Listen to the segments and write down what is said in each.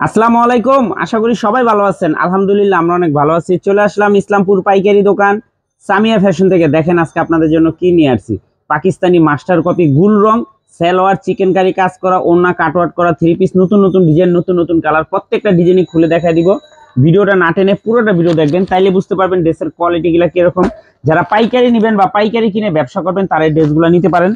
আসসালামু আলাইকুম। আশা করি সবাই ভালো আছেন। আলহামদুলিল্লাহ আমরা অনেক ভালো আছি। চলে আসলাম ইসলামপুর পাইকারি দোকান সামিয়া ফ্যাশন থেকে। দেখেন আজকে আপনাদের জন্য কি নিয়ে আসছি। পাকিস্তানি মাস্টার কপি গুল রং, সালোয়ার চিকেন কারি কাজ করা, ওন্না কাটওয়ার্ক করা, থ্রি পিস, নতুন নতুন ডিজাইন, নতুন নতুন কালার, প্রত্যেকটা ডিজাইনই খুলে দেখা দিব। ভিডিওটা না টেনে পুরোটা ভিডিও দেখবেন, তাইলে বুঝতে পারবেন ড্রেসের কোয়ালিটি গুলা কিরকম। যারা পাইকারি নেবেন বা পাইকারি কিনে ব্যবসা করবেন তারা এই ড্রেসগুলো নিতে পারেন।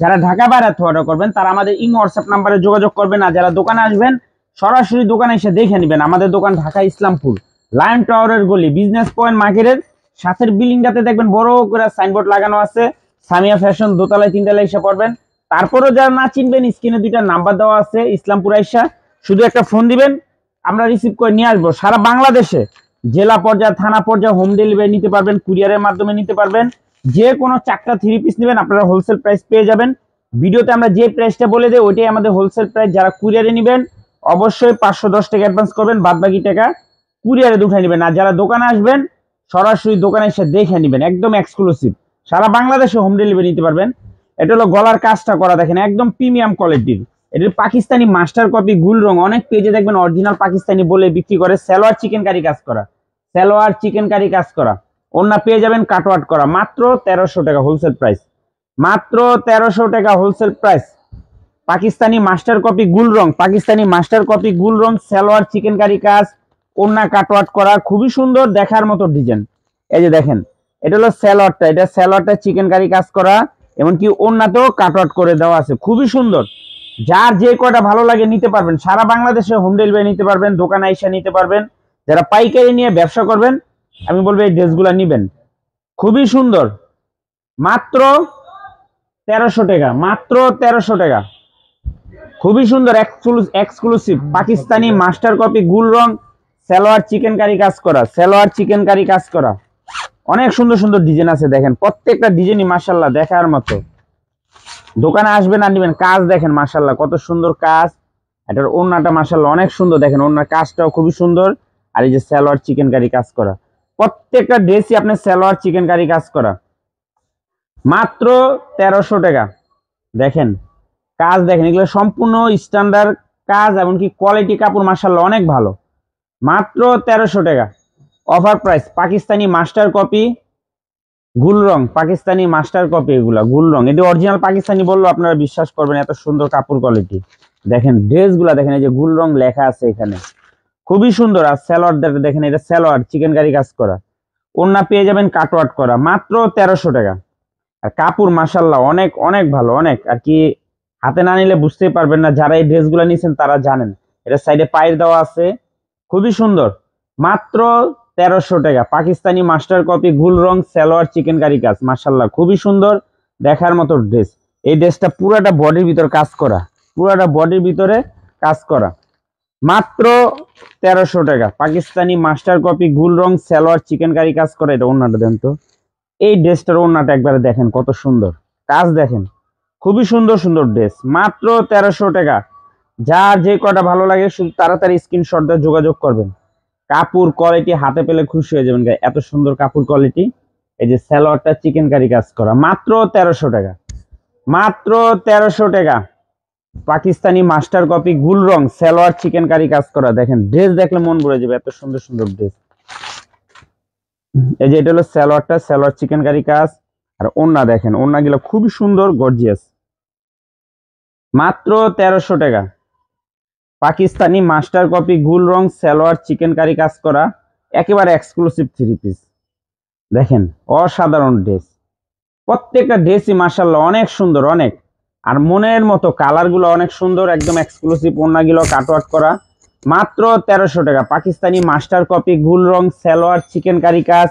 যারা ঢাকা বাইরে অর্ডার করবেন তারা আমাদের ইমো হোয়াটসঅ্যাপ নাম্বারে যোগাযোগ করবেন। আর যারা দোকানে আসবেন সরাসরি দোকানে এসে দেখে নেবেন। আমাদের দোকান ঢাকা ইসলামপুর লায়ন টাওয়ারের গলি, বিজনেস পয়েন্ট মার্কেটের সাথের বিল্ডিংটাতে দেখবেন বড় করে সাইনবোর্ড লাগানো আছে সামিয়া ফ্যাশন। দোতলায় তিনতলায় এসে পড়বেন। তারপরেও যারা না চিনবেন স্ক্রিনে দুইটা নাম্বার দেওয়া আছে, ইসলামপুর আইসা শুধু একটা ফোন দিবেন, আমরা রিসিভ করে নিয়ে আসবো। সারা বাংলাদেশে জেলা পর্যায়ে, থানা পর্যায়ে হোম ডেলিভারি নিতে পারবেন, কুরিয়ারের মাধ্যমে নিতে পারবেন। যে কোনো চারটা থ্রি পিস নেবেন আপনারা হোলসেল প্রাইস পেয়ে যাবেন। ভিডিওতে আমরা যে প্রাইসটা বলে দেই ওইটাই আমাদের হোলসেল প্রাইস। যারা কুরিয়ারে নেবেন অবশ্যই 510 টাকা অ্যাডভান্স করবেন, বাদ বাকি টাকা কুরিয়ারে উঠাই নেবেন। আর যারা দোকানে আসবেন সরাসরি দোকানে এসে দেখে নেবেন, একদম এক্সক্লুসিভ। সারা বাংলাদেশে হোম ডেলিভারি নিতে পারবেন। এটা হলো গলার কাজটা করা, দেখেন একদম প্রিমিয়াম কোয়ালিটির। এটার পাকিস্তানি মাস্টার কপি গুল রং, অনেক পেজে দেখবেন অরিজিনাল পাকিস্তানি বলে বিক্রি করে। সালোয়ার চিকেন কারি কাজ করা, সালোয়ার চিকেন কারি কাজ করা, ওন্না পেয়ে যাবেন কাটওয়ার্ক করা, মাত্র 1300 টাকা হোলসেল প্রাইস, মাত্র 1300 টাকা wholesale price. Pakistani master copy গুল রং, পাকিস্তানি মাস্টার কপি গুল রং, সালোয়ার চিকেন কারি কাজ, ওন্না কাটওয়ার্ক করা, খুবই সুন্দর দেখার মতো ডিজাইন। এই যে দেখেন এটা হলো সালোয়ারটা, এটা সালোয়ারটা চিকেন কারি কাজ করা, এমনকি ওন্নাতেও কাটওয়ার্ক করে দেওয়া আছে, খুবই সুন্দর। যার যে কয়টা ভালো লাগে নিতে পারবেন। সারা বাংলাদেশে হোম ডেলিভারি নিতে পারবেন, দোকানে এসে নিতে পারবেন। যারা পাইকারি নিয়ে ব্যবসা করবেন আমি বলবো এই ড্রেসগুলো নিবেন, খুবই সুন্দর। মাত্র 1300 টাকা, মাত্র 1300 টাকা, খুবই সুন্দর এক্সক্লুসিভ পাকিস্তানি মাস্টার কপি গুল রং, সালোয়ার চিকেন কারি কাজ করা, সালোয়ার চিকেন কারি কাজ করা, অনেক সুন্দর সুন্দর ডিজাইন আছে। দেখেন প্রত্যেকটা ডিজাইনই মাশাআল্লাহ দেখার মতো। দোকানে আসবেন আর নিবেন। কাজ দেখেন মাশাআল্লাহ কত সুন্দর কাজ। এটার ওন্নাটা মাশাআল্লাহ অনেক সুন্দর, দেখেন ওন্নার কাজটাও খুবই সুন্দর। আর এই যে সালোয়ার চিকেন কারি কাজ করা, প্রত্যেকটা ড্রেসই আপনার সালোয়ার চিকেন কারি কাজ করা, মাত্র 1300 টাকা। দেখেন কাজ দেখেন, এগুলো সম্পূর্ণ স্ট্যান্ডার্ড কাজ, এমনকি কোয়ালিটি কাপড় মাশাআল্লাহ অনেক ভালো, মাত্র 1300 টাকা offer price. Pakistani master copy গুল রং, পাকিস্তানি মাস্টার কপি, এগুলা গুল রং, এটি অরিজিনাল পাকিস্তানি বললো আপনারা বিশ্বাস করবেন, এত সুন্দর কাপড় কোয়ালিটি। দেখেন ড্রেসগুলা দেখেন, এই যে গুল রং লেখা আছে এখানে, খুবই সুন্দর। আর সালোয়ার দেখেন, এটা সালোয়ার চিকেন কারি কাজ করা, ওন্না পেয়ে যাবেন কাটওয়ার্ক করা, মাত্র 1300 টাকা। আর কাপড় মাশাআল্লাহ অনেক অনেক ভালো, অনেক আর কি হাতে না নিলে বুঝতেই পারবেন না। যারা এই ড্রেসগুলো নিয়েছেন তারা জানেন। এটা সাইডে পায়ের দেওয়া আছে, খুবই সুন্দর, মাত্র 1300 টাকা। পাকিস্তানি মাস্টার কপি গুল রং, সালোয়ার চিকেন কারি কাজ, মাশাআল্লাহ খুবই সুন্দর দেখার মতো ড্রেস। এই ড্রেসটা পুরাটা বডির ভিতর কাজ করা, পুরাটা বডির ভিতরে কাজ করা, মাত্র 1300 টাকা। পাকিস্তানি মাস্টার কপি গুল রং, সালোয়ার চিকেন কারি কাজ করা। এটা ওন্নাটা দেন তো, এই ড্রেসটার ওন্নাটা একবারে দেখেন কত সুন্দর কাজ, দেখেন খুবই সুন্দর সুন্দর ড্রেস, মাত্র 1300 টাকা। যার যে কটা ভালো লাগে শুধু তাড়াতাড়ি স্ক্রিনশট দিয়ে যোগাযোগ করবেন। কাপড় কোয়ালিটি হাতে পেলে খুশি হয়ে যাবেন, এত সুন্দর কাপড় কোয়ালিটি। এই যে সালোয়ারটা চিকেন কারি কাজ করা, মাত্র 1300 টাকা, মাত্র 1300 টাকা। পাকিস্তানি মাস্টার কপি গুল রং, সালোয়ার চিকেন কারি কাজ করা, দেখেন ড্রেস দেখলে মন ভরে যাবে, এত সুন্দর সুন্দর ড্রেস। এই যে এটা হলো সালোয়ারটা, সালোয়ার চিকেন কারি কাজ। আর ওন্না দেখেন, ওন্না গুলো খুবই সুন্দর গর্জিয়াস, মাত্র 1300 টাকা। পাকিস্তানি মাস্টার কপি গুল রং, সালোয়ার চিকেন কারি কাজ করা, একেবারে এক্সক্লুসিভ থ্রি পিস। দেখেন অসাধারণ ড্রেস, প্রত্যেকটা ড্রেসই মাশাআল্লাহ অনেক সুন্দর, অনেক। আর মনের মতো কালার গুলো অনেক সুন্দর, একদম এক্সক্লুসিভ। ওন্নাগুলো কাটওয়ার্ক করা, মাত্র 1300 টাকা। পাকিস্তানি মাস্টার কপি গুল রং, সালোয়ার চিকেন কারি কাজ,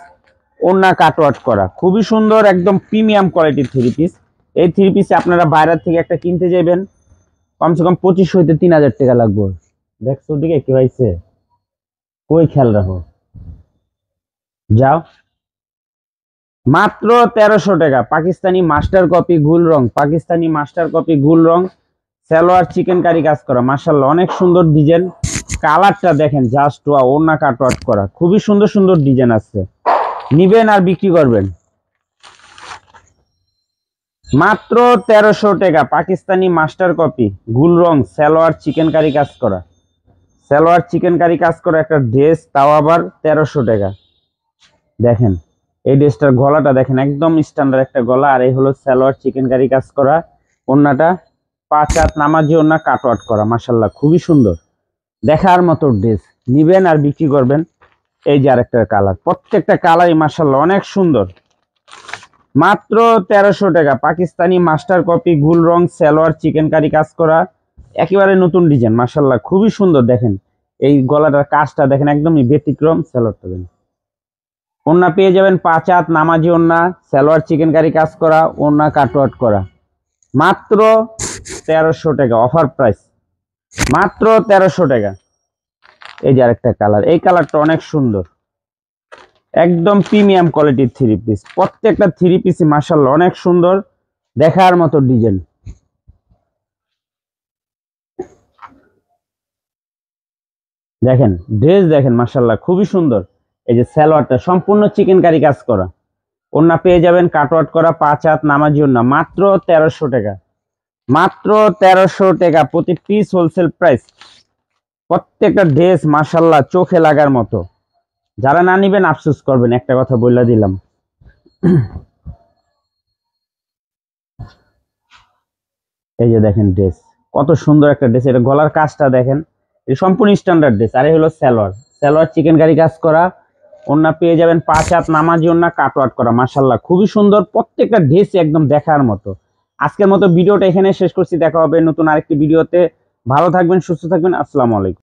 ওন্না কাটওয়ার্ক করা, খুবই সুন্দর, একদম প্রিমিয়াম কোয়ালিটির থ্রি পিস। এই থ্রি পিসে আপনারা বাইরে থেকে একটা কিনতে যাবেন কমসে কম 2500 হইতে 3000 টাকা লাগবে। দেখছো দিকে কি হয়েছে, কই খেয়াল রাখো, যাও, মাত্র 1300 টাকা। পাকিস্তানি মাস্টার কপি গুল রং, পাকিস্তানি মাস্টার কপি গুল রং, সালোয়ার চিকেন কারি কাজ করা, মাশাআল্লাহ অনেক সুন্দর ডিজাইন। কালারটা দেখেন জাস্ট ওয়াও, ওন্না কাটওয়ার্ক করা, খুবই সুন্দর সুন্দর ডিজাইন আছে, নিবেন আর বিক্রি করবেন। মাত্র 1300 টাকা। পাকিস্তানি মাস্টার কপি গুল রং, সালোয়ার চিকেন কারি কাজ করা, সালোয়ার চিকেন কারি কাজ করা একটা ড্রেস, তাও আবার 1300 টাকা। দেখেন এই ড্রেসটার গলাটা দেখেন, একদম স্ট্যান্ডার্ড একটা গলা। আর এই হলো সালোয়ার চিকেন কারি কাজ করা, ওন্নাটা 5 হাত নামাজি ওন্না, কাটওয়ার্ট করা, মাশাল্লাহ খুবই সুন্দর, দেখার মতো ড্রেস। নিবেন আর বিক্রি করবেন। এই যে আরেকটা কালার, প্রত্যেকটা কালারই মাশাল্লাহ অনেক সুন্দর। মাত্র 1300 টাকা, পাকিস্তানি মাস্টার কপি গুল রং সালোয়ার চিকেন কারি কাজ করা, একেবারে নতুন ডিজাইন, মাশাল্লাহ খুবই সুন্দর। দেখেন এই গলাটার কাজটা দেখেন, একদমই ব্যতিক্রম। সালোয়ারটা দেন, ওন্না পেয়ে যাবেন 5 হাত নামাজি ওন্না, সালোয়ার চিকেন কারি কাজ করা, ওন্না কাটওয়ার্ট করা, মাত্র 1300 টাকা, অফার প্রাইস, মাত্র 1300 টাকা। এই যে আরেকটা কালার, এই কালারটা অনেক সুন্দর, একদম প্রিমিয়াম কোয়ালিটির থ্রি পিস। প্রত্যেকটা থ্রি পিসই মাশাআল্লাহ অনেক সুন্দর, দেখার মতো ডিজাইন। দেখেন ড্রেস দেখেন, মাশাআল্লাহ খুবই সুন্দর। এই যে সালোয়ারটা সম্পূর্ণ চিকেন কারি কাজ করা, ওন্না পেয়ে যাবেন কাটওয়ার্ট করা, 5 হাত নামাজি ওন্না, মাত্র 1300 টাকা, মাত্র 1300 টাকা প্রতি পিস, হোলসেল প্রাইস। প্রত্যেকটা ড্রেস মাশাআল্লাহ চোখে লাগার মতো, যারা না নিবেন আফসোস করবেন, একটা কথা বলে দিলাম। এই যে দেখেন ড্রেস, কত সুন্দর একটা ড্রেস। এটা গলার কাজটা দেখেন, এটা সম্পূর্ণ স্ট্যান্ডার্ড ড্রেস। আর এই হলো সালোয়ার, সালোয়ার চিকেন কারি কাজ করা, ওন্না পেয়ে যাবেন 5 হাত নামাজি ওন্না, কাটওয়ার্ট করা, মাশাআল্লাহ খুবই সুন্দর। প্রত্যেকটা ড্রেস একদম দেখার মতো। আজকের মতো ভিডিওটা এখানে শেষ করছি, দেখা হবে নতুন আরেকটি ভিডিওতে। ভালো থাকবেন, সুস্থ থাকবেন, আসসালামু আলাইকুম।